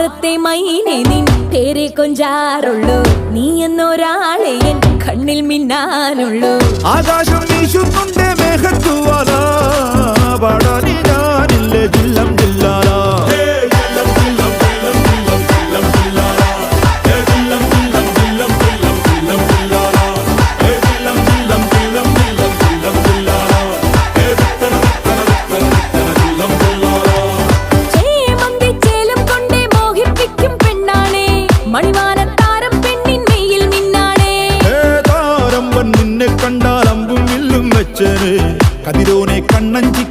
മാറത്തെ മൈനെ നിൻ പേരെ കൊഞ്ചാറുള്ളൂ, നീ എന്നൊരാളെ എൻ കണ്ണിൽ മിന്നാനുള്ളൂ. ആകാശം വീശുന്നുണ്ട് മേഘത്തുവാല, പാടാനി ഞാനില്ലേ ജില്ലം ജില്ലാല. മണിവാനത്താരം പെണ്ണിൻ മെയ്യിൽ മിന്നാണേ, താരമ്പൻ നിന്നെ കണ്ടാൽ അമ്പും വില്ലും വെച്ചേനെ, കതിരോനെ കണ്ണഞ്ചി